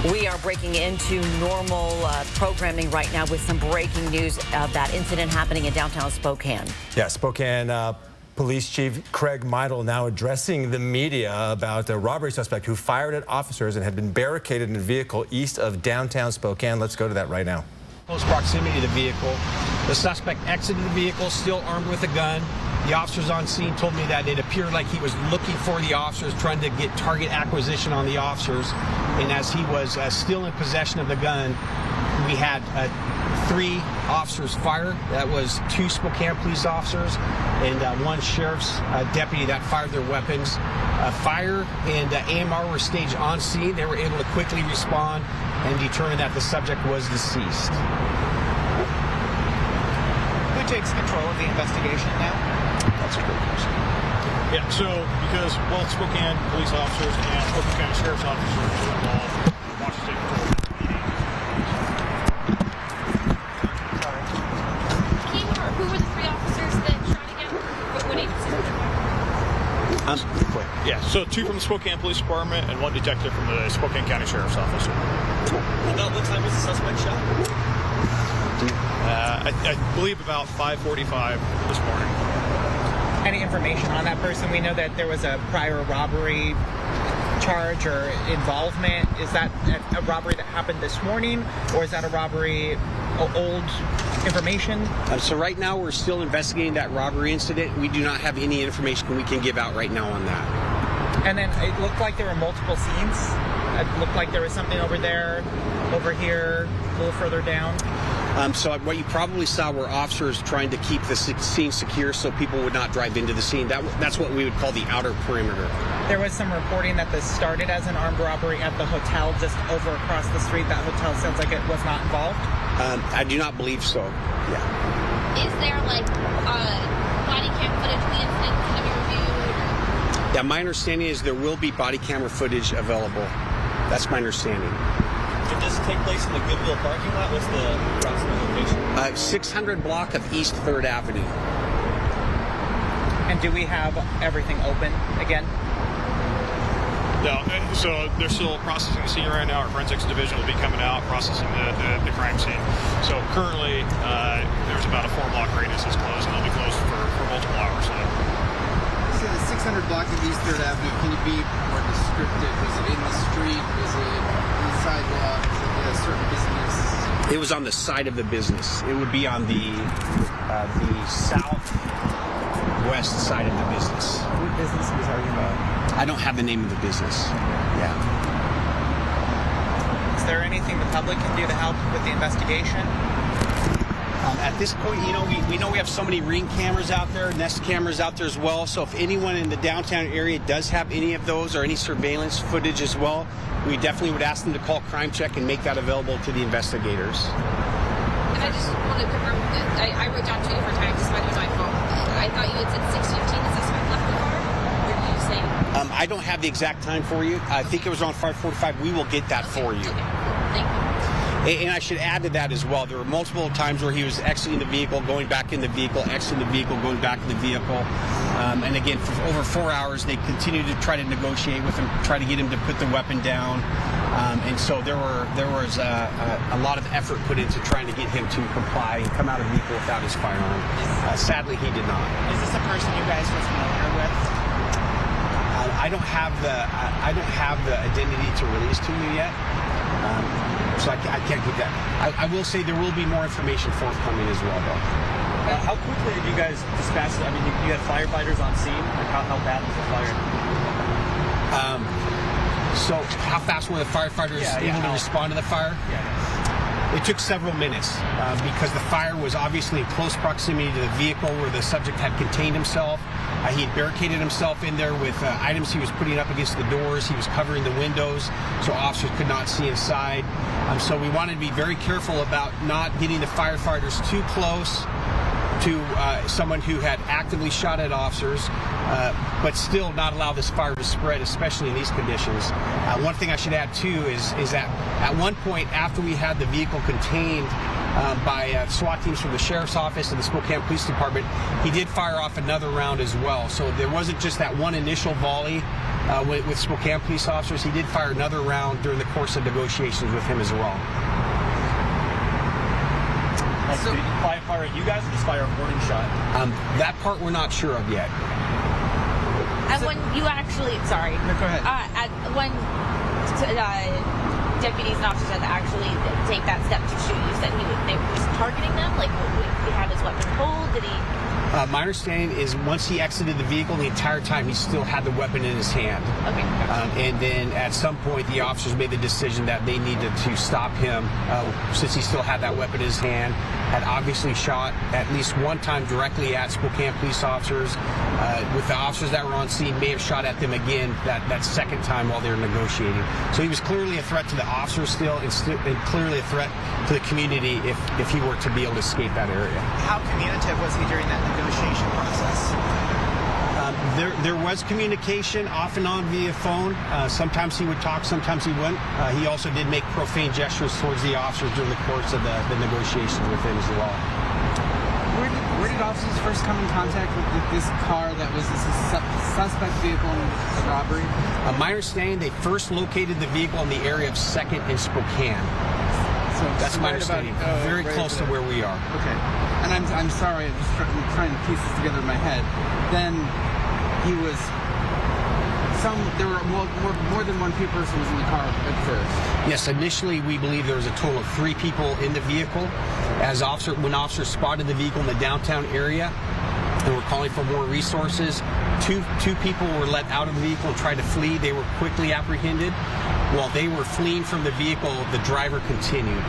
We are breaking into normal programming right now with some breaking news of that incident happening in downtown Spokane. Yeah, Spokane Police Chief Craig Meidel now addressing the media about a robbery suspect who fired at officers and had been barricaded in a vehicle east of downtown Spokane. Let's go to that right now. Close proximity to the vehicle. The suspect exited the vehicle, still armed with a gun. The officers on scene told me that it appeared like he was looking for the officers, trying to get target acquisition on the officers. And as he was still in possession of the gun, we had 3 officers fire. That was 2 Spokane police officers and 1 sheriff's deputy that fired their weapons. Fire and AMR were staged on scene. They were able to quickly respond and determine that the subject was deceased. Who takes control of the investigation now? That's a great question. Yeah, so because both Spokane police officers and Spokane County Sheriff's officers are involved, Washington State Patrol. Who were the 3 officers that shot again? What agency were they? Yeah, so 2 from the Spokane Police Department and 1 detective from the Spokane County Sheriff's Office. About what time was the suspect shot? I believe about 5:45 this morning. Any information on that person? We know that there was a prior robbery charge or involvement. Is that a robbery that happened this morning, or is that a robbery, old information? So right now we're still investigating that robbery incident. We do not have any information we can give out right now on that. And then it looked like there were multiple scenes. It looked like there was something over there, over here, a little further down. So what you probably saw were officers trying to keep the scene secure so people would not drive into the scene. That's what we would call the outer perimeter. There was some reporting that this started as an armed robbery at the hotel just over across the street. That hotel sounds like it was not involved. I do not believe so. Yeah. Is there like body cam footage of the incident to be reviewed? Yeah, my understanding is there will be body camera footage available. That's my understanding. Did this take place in the Goodwill parking lot? What's the approximate location? 600 block of East 3rd Avenue. And do we have everything open again? No, so they're still processing the scene right now. Our forensics division will be coming out, processing the crime scene. So currently, there's about a 4-block radius that's closed, and they'll be closed for multiple hours. So the 600 block of East 3rd Avenue, can you be more descriptive? Was it in the street? Was it on the sidewalk? Was it a certain business? It was on the side of the business. It would be on the southwest side of the business. What business are we talking about? I don't have the name of the business. Yeah. Is there anything the public can do to help with the investigation? At this point, you know, we know we have so many Ring cameras out there, Nest cameras out there as well. So if anyone in the downtown area does have any of those or any surveillance footage as well, we definitely would ask them to call Crime Check and make that available to the investigators. And I just want to confirm that I wrote down 2 different times despite it was my phone. I thought you had said 6:15 the suspect left the car. Or did you say? I don't have the exact time for you. I think it was around 5:45. We will get that for you. Okay, thank you. And I should add to that as well, there were multiple times where he was exiting the vehicle, going back in the vehicle, exiting the vehicle, going back in the vehicle. And again, for over 4 hours, they continued to try to negotiate with him, try to get him to put the weapon down. And so there was a lot of effort put into trying to get him to comply and come out of the vehicle without his firearm. Sadly, he did not. Is this a person you guys were familiar with? I don't have the identity to release to you yet. So I can't give that. I will say there will be more information forthcoming as well, though. How quickly did you guys dispatch it? I mean, you had firefighters on scene. Like how bad was the fire? So how fast were the firefighters able to respond to the fire? Yeah. It took several minutes because the fire was obviously in close proximity to the vehicle where the subject had contained himself. He had barricaded himself in there with items he was putting up against the doors. He was covering the windows so officers could not see inside. So we wanted to be very careful about not getting the firefighters too close to someone who had actively shot at officers, but still not allow this fire to spread, especially in these conditions. One thing I should add too is that at one point after we had the vehicle contained by SWAT teams from the Sheriff's Office and the Spokane Police Department, he did fire off another round as well. So there wasn't just that one initial volley. with Spokane police officers. He did fire another round during the course of negotiations with him as well. So, did he fire at you guys or just fire a warning shot? That part we're not sure of yet. And when you actually, sorry. No, go ahead. When deputies and officers had to actually take that step to shoot, you said they was targeting them? Like, he had his weapon pulled? Did he? My understanding is once he exited the vehicle, the entire time he still had the weapon in his hand. Okay. And then at some point, the officers made the decision that they needed to stop him since he still had that weapon in his hand. Had obviously shot at least one time directly at Spokane police officers. With the officers that were on scene, may have shot at them again that second time while they were negotiating. So he was clearly a threat to the officers still, and clearly a threat to the community if he were to be able to escape that area. How communicative was he during that negotiation process? There was communication off and on via phone. Sometimes he would talk, sometimes he wouldn't. He also did make profane gestures towards the officers during the course of the negotiations with him as well. Where did officers first come in contact with this car that was a suspect vehicle in the robbery? My understanding, they first located the vehicle in the area of 2nd and Spokane. So that's my understanding. Very close to where we are. Okay. And I'm sorry, I'm just trying to piece this together in my head. Then he was there were more than one person was in the car at first. Yes, initially we believe there was a total of 3 people in the vehicle. When officers spotted the vehicle in the downtown area and were calling for more resources, two people were let out of the vehicle and tried to flee. They were quickly apprehended. While they were fleeing from the vehicle, the driver continued.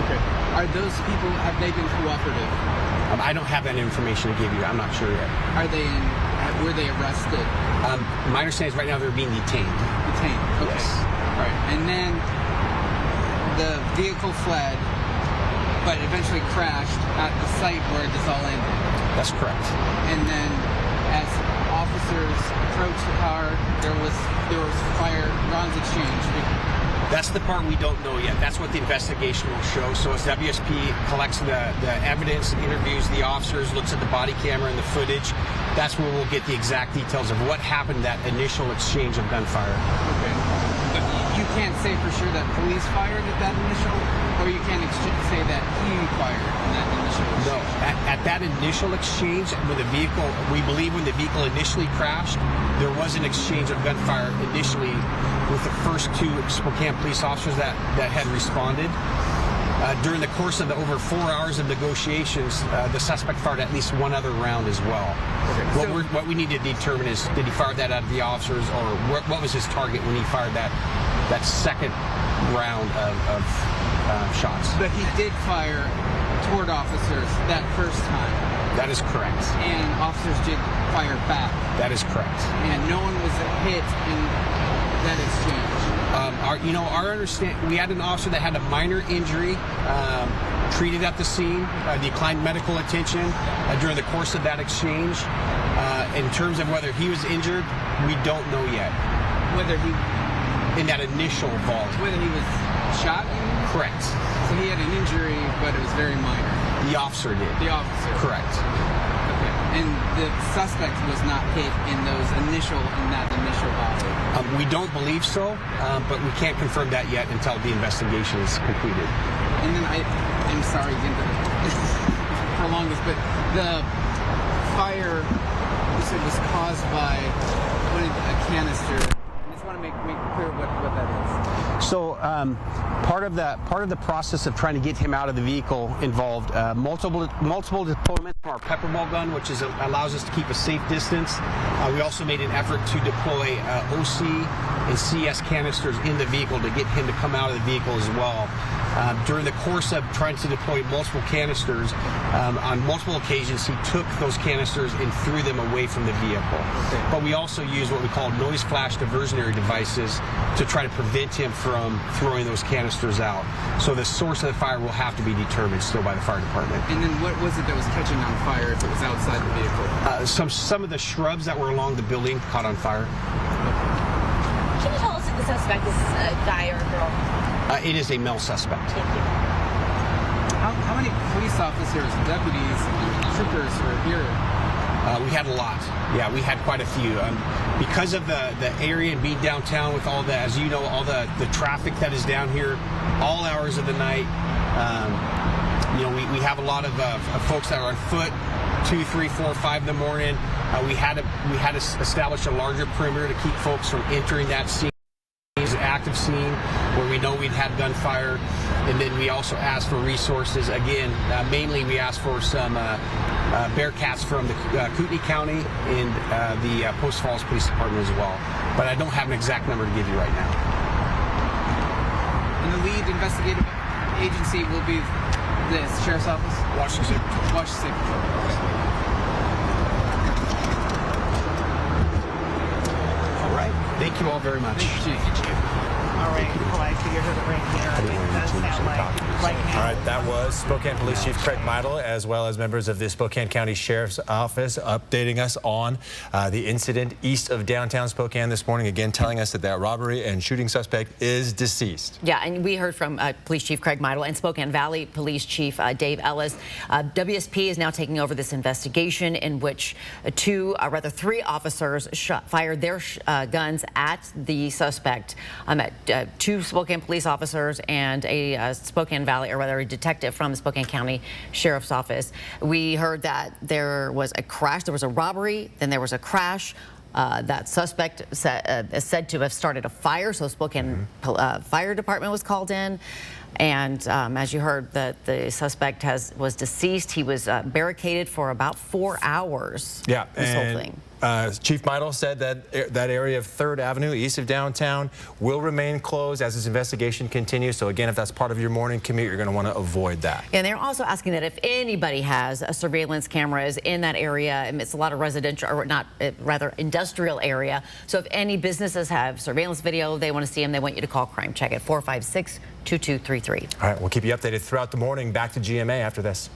Okay. Are those people, have they been cooperative? I don't have that information to give you. I'm not sure yet. Were they arrested? My understanding is right now they're being detained. Detained, okay. Yes. All right. And then the vehicle fled, but eventually crashed at the site where this all ended. That's correct. And then as officers approached the car, there was fire, rounds exchanged. That's the part we don't know yet. That's what the investigation will show. So as WSP collects the evidence, interviews the officers, looks at the body camera and the footage, that's where we'll get the exact details of what happened, that initial exchange of gunfire. Okay. But you can't say for sure that police fired at that initial, or you can't say that he fired in that initial exchange? No. At that initial exchange, we believe when the vehicle initially crashed, there was an exchange of gunfire initially with the first 2 Spokane police officers that had responded. During the course of the over 4 hours of negotiations, the suspect fired at least one other round as well. Okay. What we need to determine is, did he fire that at the officers, or what was his target when he fired that second round of shots? But he did fire toward officers that first time. That is correct. And officers did fire back. That is correct. And no one was hit in that exchange. Our understanding, we had an officer that had a minor injury, treated at the scene, declined medical attention during the course of that exchange. In terms of whether he was injured, we don't know yet. Whether he... In that initial volume. Whether he was shot? Correct. So he had an injury, but it was very minor. The officer did. The officer. Correct. Okay. And the suspect was not hit in that initial body? We don't believe so, but we can't confirm that yet until the investigation is completed. And then I'm sorry again to prolong this, but the fire, you said, was caused by a canister. I just want to make clear what that is. So part of the process of trying to get him out of the vehicle involved multiple deployments from our pepper ball gun, which allows us to keep a safe distance. We also made an effort to deploy OC and CS canisters in the vehicle to get him to come out of the vehicle as well. During the course of trying to deploy multiple canisters, on multiple occasions he took those canisters and threw them away from the vehicle. Okay. But we also use what we call noise flash diversionary devices to try to prevent him from throwing those canisters out. So the source of the fire will have to be determined still by the fire department. And then what was it that was catching on fire if it was outside the vehicle? Some of the shrubs that were along the building caught on fire. Can you tell us if the suspect is a guy or a girl? It is a male suspect. Thank you. How many police officers, deputies, and troopers were here We had a lot. Yeah, we had quite a few. Because of the area and being downtown with all the, as you know, all the traffic that is down here, all hours of the night. You know, we have a lot of folks that are on foot, 2, 3, 4, 5 in the morning. We had to establish a larger perimeter to keep folks from entering that scene. It's an active scene where we know we'd had gunfire, and then we also asked for resources. Again, mainly we asked for some Bearcats from the Kootenai County and the Post Falls Police Department as well. But I don't have an exact number to give you right now. And the lead investigative agency will be the Sheriff's Office? Washington State Patrol. Washington State Patrol. All right. Thank you all very much. Thank you. All right, well, I figured it right here. It does sound like right now. All right, that was Spokane Police Chief Craig Meidel, as well as members of the Spokane County Sheriff's Office, updating us on the incident east of downtown Spokane this morning. Again, telling us that that robbery and shooting suspect is deceased. Yeah, and we heard from Police Chief Craig Meidel and Spokane Valley Police Chief Dave Ellis. WSP is now taking over this investigation in which three officers fired their guns at the suspect. At 2 Spokane police officers and a Spokane Valley, or rather a detective from the Spokane County Sheriff's Office. We heard that there was a crash, there was a robbery, then there was a crash. That suspect is said to have started a fire, so Spokane Fire Department was called in. And as you heard, the suspect was deceased. He was barricaded for about 4 hours. Yeah, this whole thing. Chief Meidel said that that area of 3rd Avenue east of downtown will remain closed as this investigation continues. So again, if that's part of your morning commute, you're going to want to avoid that. And they're also asking that if anybody has surveillance cameras in that area, and it's a lot of residential, or not, rather industrial area. So if any businesses have surveillance video, they want to see them, they want you to call Crime Check at 456-2233. All right, we'll keep you updated throughout the morning. Back to GMA after this.